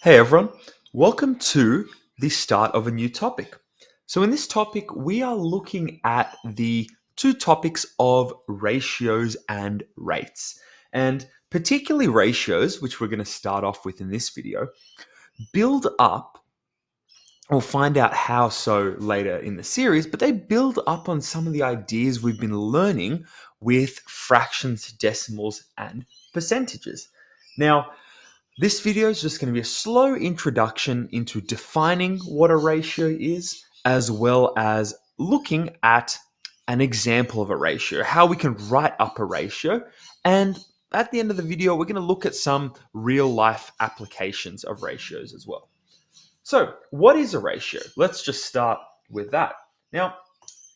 Hey everyone, welcome to the start of a new topic. So, in this topic, we are looking at the two topics of ratios and rates. And particularly ratios, which we're going to start off with in this video, build up. We'll find out how so later in the series, but they build up on some of the ideas we've been learning with fractions, decimals, and percentages. Now, this video is just going to be a slow introduction into defining what a ratio is, as well as looking at an example of a ratio, how we can write up a ratio. And at the end of the video, we're going to look at some real life applications of ratios as well. So, what is a ratio? Let's just start with that. Now,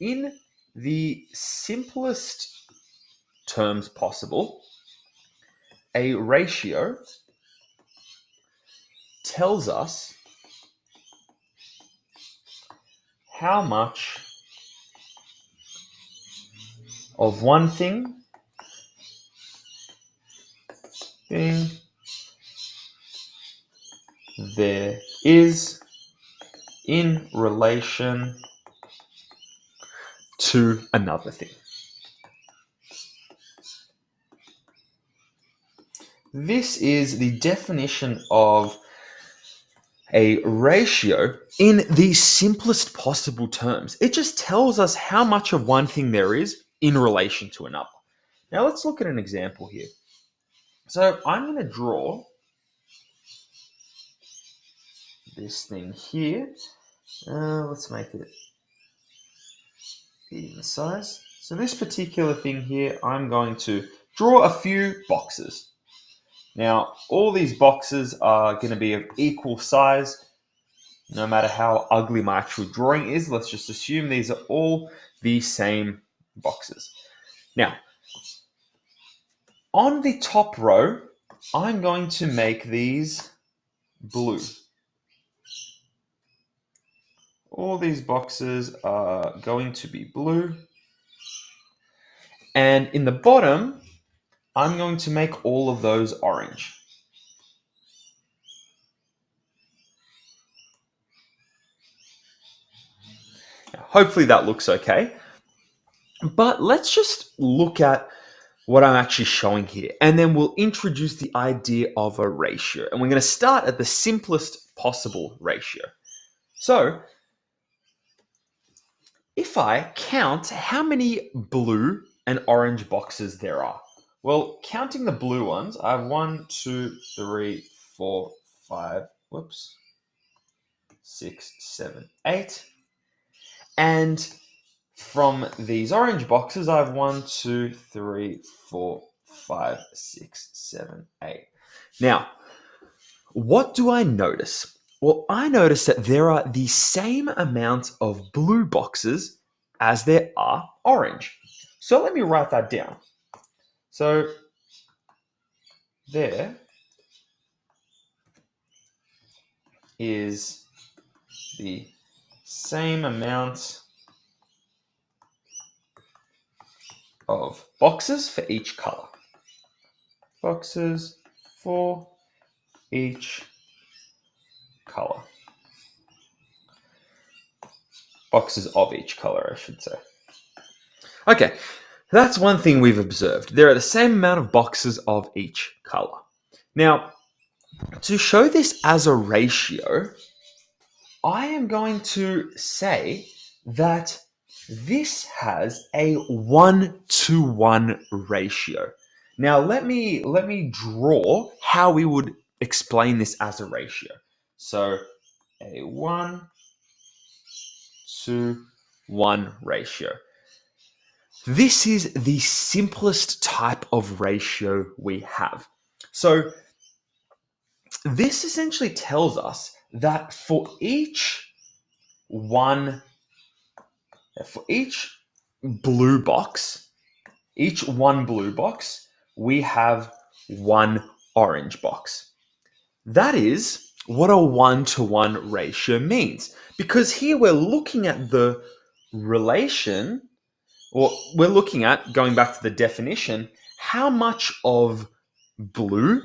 in the simplest terms possible, a ratio tells us how much of one thing there is in relation to another thing. This is the definition of a ratio in the simplest possible terms. It just tells us how much of one thing there is in relation to another. Now let's look at an example here. So I'm going to draw this thing here. Let's make it even size. So this particular thing here, I'm going to draw a few boxes. Now, all these boxes are going to be of equal size, no matter how ugly my actual drawing is. Let's just assume these are all the same boxes. Now, on the top row, I'm going to make these blue. All these boxes are going to be blue. And in the bottom, I'm going to make all of those orange. Now, hopefully that looks okay. But let's just look at what I'm actually showing here, and then we'll introduce the idea of a ratio. And we're going to start at the simplest possible ratio. So, if I count how many blue and orange boxes there are, well, counting the blue ones, I have 1, 2, 3, 4, 5, 6, 7, 8. And from these orange boxes, I have 1, 2, 3, 4, 5, 6, 7, 8. Now, what do I notice? Well, I notice that there are the same amount of blue boxes as there are orange. So let me write that down. So there is the same amount of boxes for each color. Boxes for each color. Boxes of each color, I should say. Okay, that's one thing we've observed. There are the same amount of boxes of each color. Now, to show this as a ratio, I am going to say that this has a 1-to-1 ratio. Now, let me draw how we would explain this as a ratio. So, a 1-to-1 ratio. This is the simplest type of ratio we have. So, this essentially tells us that for each blue box, we have one orange box. That is what a 1-to-1 ratio means. Because here we're looking at the relation, or we're looking at, going back to the definition, how much of blue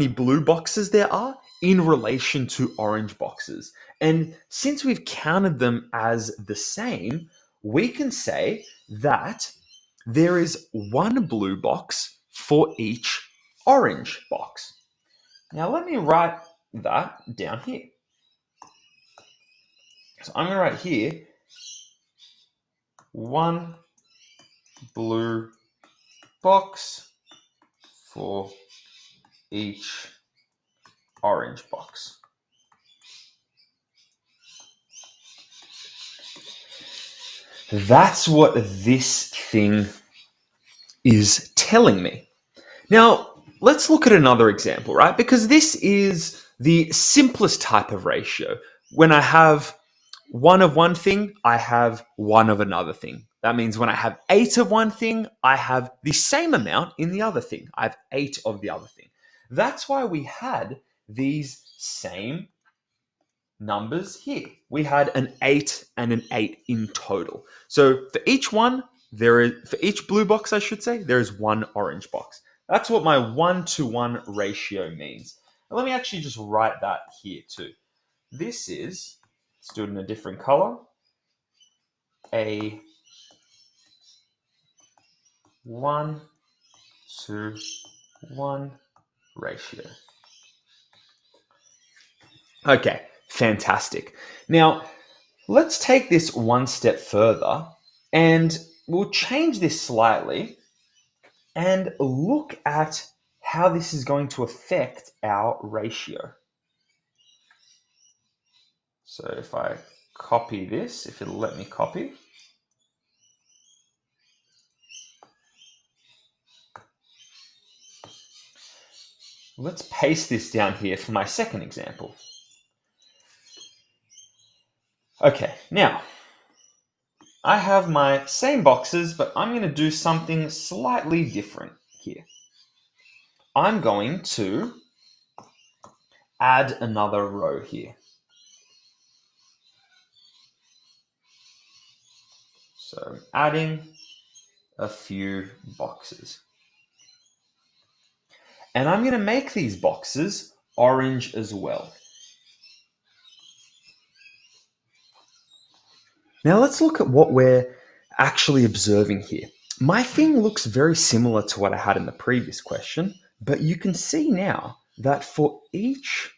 blue boxes there are in relation to orange boxes. And since we've counted them as the same, we can say that there is one blue box for each orange box. Now let me write that down here. So I'm going to write here one blue box for each orange box. That's what this thing is telling me. Now, let's look at another example, right? Because this is the simplest type of ratio. When I have one of one thing, I have one of another thing. That means when I have 8 of one thing, I have the same amount in the other thing. I have 8 of the other thing. That's why we had these same numbers here. We had an 8 and an 8 in total. So for each one, for each blue box, I should say, there is one orange box. That's what my 1-to-1 ratio means. And let me actually just write that here too. This is, let's do it in a different color, a 1-to-1 ratio. Okay, fantastic. Now, let's take this one step further and we'll change this slightly and look at how this is going to affect our ratio. So if I copy this, if it'll let me copy, let's paste this down here for my second example. Okay, now I have my same boxes, but I'm going to do something slightly different here. I'm going to add another row here. So adding a few boxes. And I'm going to make these boxes orange as well. Now let's look at what we're actually observing here. My thing looks very similar to what I had in the previous question, but you can see now that for each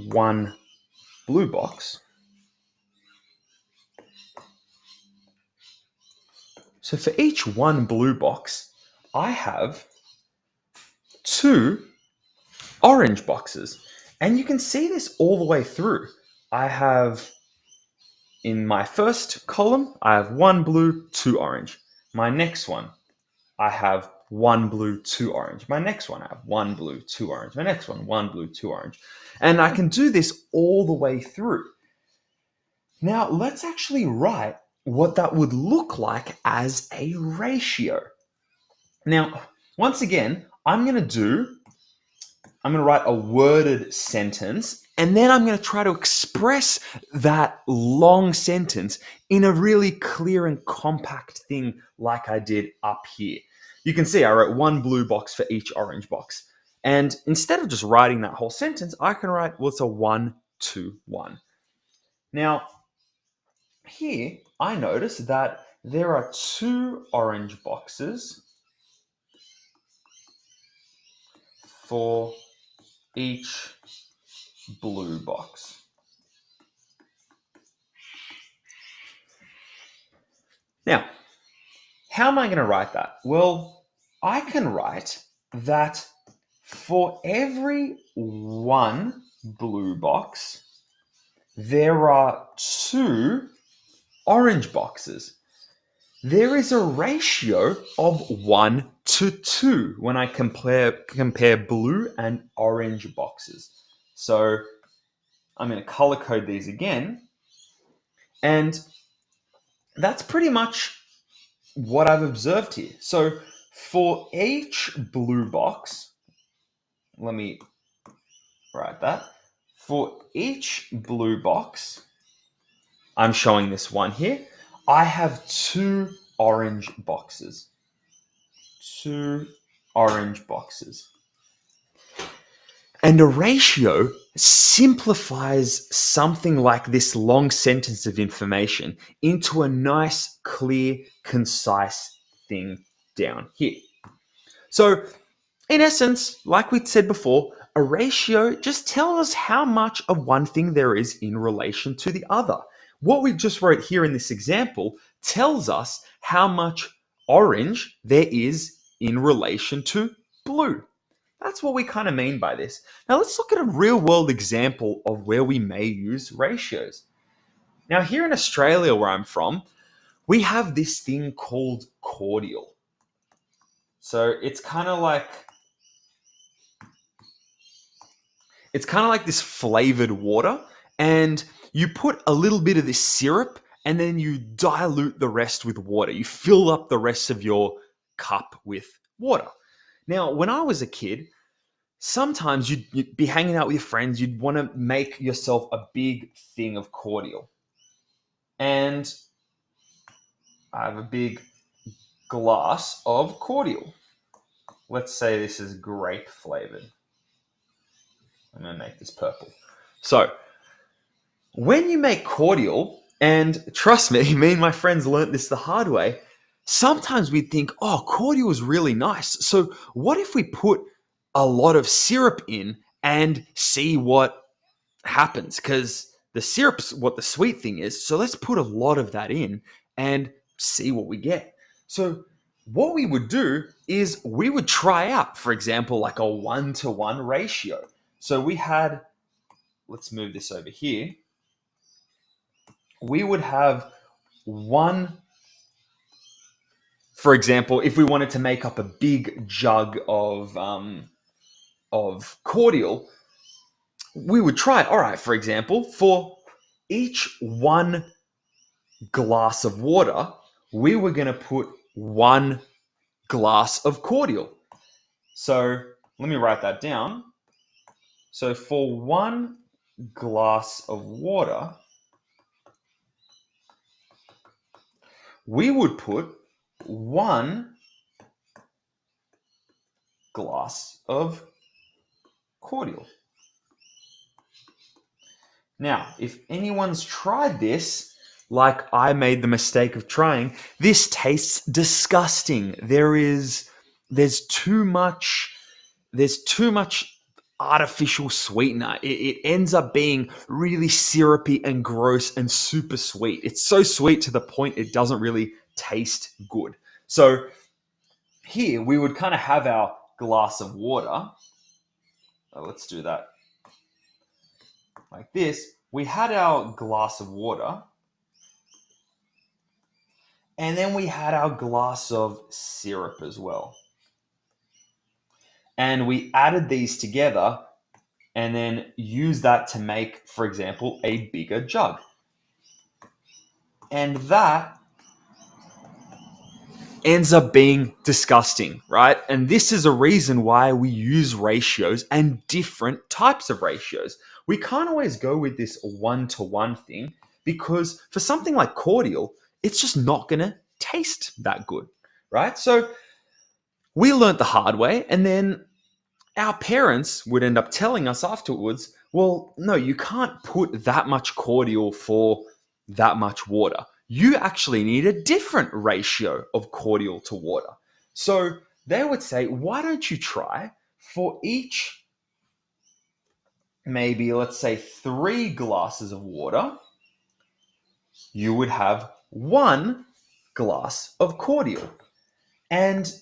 one blue box, so for each one blue box, I have 2 orange boxes. And you can see this all the way through. I have, in my first column, I have 1 blue, 2 orange. My next one, I have 1 blue, 2 orange. My next one, I have 1 blue, 2 orange. My next one, 1 blue, 2 orange. And I can do this all the way through. Now, let's actually write what that would look like as a ratio. Now, once again, I'm going to write a worded sentence, and then I'm going to try to express that long sentence in a really clear and compact thing like I did up here. You can see I wrote 1 blue box for each orange box. And instead of just writing that whole sentence, I can write, well, it's a 1-to-1. Now, here I notice that there are 2 orange boxes for each blue box. Now, how am I going to write that? Well, I can write that for every one blue box, there are 2 orange boxes. There is a ratio of 1-to-2 when I compare blue and orange boxes. So I'm going to color code these again. And that's pretty much what I've observed here. So for each blue box, let me write that. For each blue box, I'm showing this one here, I have 2 orange boxes. 2 orange boxes. And a ratio simplifies something like this long sentence of information into a nice, clear, concise thing down here. So, in essence, like we said before, a ratio just tells us how much of one thing there is in relation to the other. What we just wrote here in this example tells us how much orange there is in relation to blue. That's what we kind of mean by this. Now let's look at a real world example of where we may use ratios. Now here in Australia where I'm from, we have this thing called cordial. So it's kind of like this flavored water, and you put a little bit of this syrup and then you dilute the rest with water. You fill up the rest of your cup with water. Now, when I was a kid, sometimes you'd be hanging out with your friends, you'd want to make yourself a big thing of cordial. And I have a big glass of cordial. Let's say this is grape flavored. I'm going to make this purple. So, when you make cordial, and trust me, me and my friends learnt this the hard way, sometimes we'd think, oh, cordial is really nice. So, what if we put a lot of syrup in and see what happens? Because the syrup's what the sweet thing is. So, let's put a lot of that in and see what we get. So, what we would do is we would try out, for example, like a 1-to-1 ratio. So, we had, let's move this over here. We would have one, for example, if we wanted to make up a big jug of cordial, we would try it. All right, for example, for each 1 glass of water, we were going to put 1 glass of cordial. So let me write that down. So for 1 glass of water, we would put 1 glass of cordial. Now, if anyone's tried this, like I made the mistake of trying, this tastes disgusting. There's too much artificial sweetener. It ends up being really syrupy and gross and super sweet. It's so sweet to the point it doesn't really taste good. So here we would kind of have our glass of water. Let's do that like this. We had our glass of water, and then we had our glass of syrup as well. And we added these together and then use that to make, for example, a bigger jug. And that ends up being disgusting, right? And this is a reason why we use ratios and different types of ratios. We can't always go with this 1-to-1 thing because for something like cordial, it's just not going to taste that good, right? So we learned the hard way, and then our parents would end up telling us afterwards, well, no, you can't put that much cordial for that much water. You actually need a different ratio of cordial to water. So they would say, why don't you try for each, maybe let's say 3 glasses of water, you would have 1 glass of cordial. And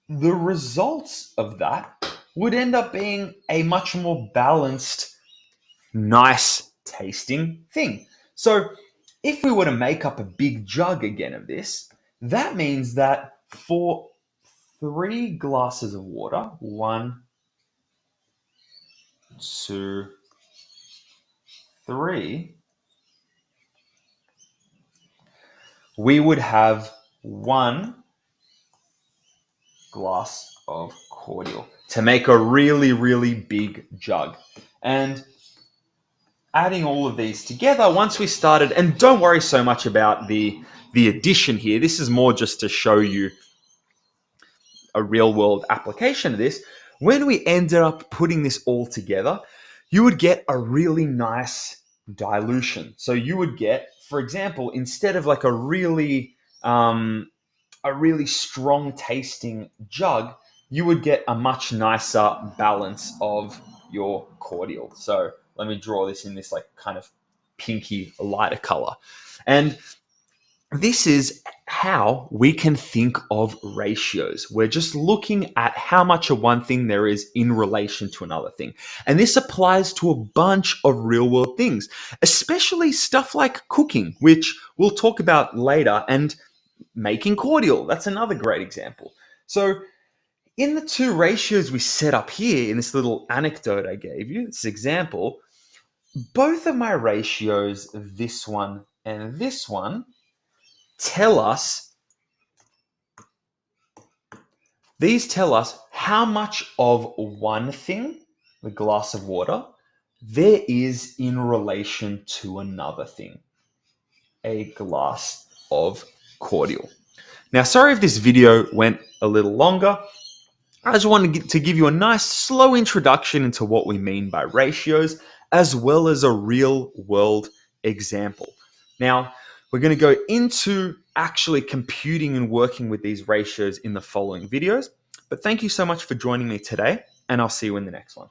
the results of that would end up being a much more balanced, nice tasting thing. So if we were to make up a big jug again of this, that means that for 3 glasses of water, 1, 2, 3, we would have 1 glass of cordial to make a really, really big jug. And adding all of these together, once we started, and don't worry so much about the addition here. This is more just to show you a real world application of this, when we ended up putting this all together, you would get a really nice dilution. So you would get, for example, instead of like a really strong tasting jug, you would get a much nicer balance of your cordial. So let me draw this in this like kind of pinky lighter color. And this is how we can think of ratios. We're just looking at how much of one thing there is in relation to another thing. And this applies to a bunch of real world things, especially stuff like cooking, which we'll talk about later, and making cordial. That's another great example. So in the two ratios we set up here in this little anecdote I gave you, this example, both of my ratios, this one and this one, tell us how much of one thing, the glass of water, there is in relation to another thing, a glass of cordial. Now, sorry if this video went a little longer. I just wanted to give you a nice slow introduction into what we mean by ratios, as well as a real world example. Now, we're going to go into actually computing and working with these ratios in the following videos. But thank you so much for joining me today, and I'll see you in the next one.